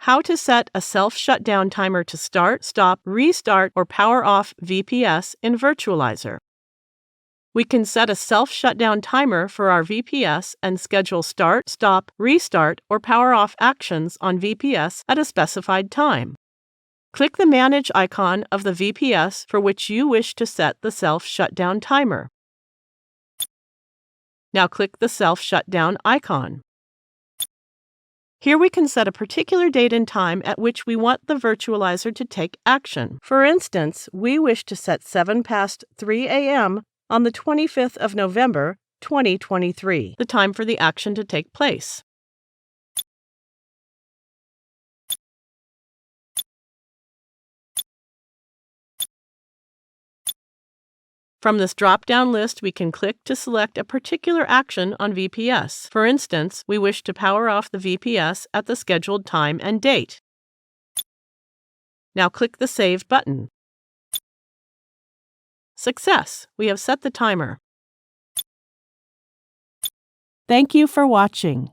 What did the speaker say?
How to set a self-shutdown timer to start, stop, restart, or power off VPS in Virtualizor. We can set a self-shutdown timer for our VPS and schedule start, stop, restart, or power off actions on VPS at a specified time. Click the Manage icon of the VPS for which you wish to set the self-shutdown timer. Now click the self-shutdown icon. Here we can set a particular date and time at which we want the virtualizer to take action. For instance, we wish to set 7 past 3 a.m. on the 25th of November, 2023, the time for the action to take place. From this drop-down list, we can click to select a particular action on VPS. For instance, we wish to power off the VPS at the scheduled time and date. Now click the Save button. Success! We have set the timer. Thank you for watching.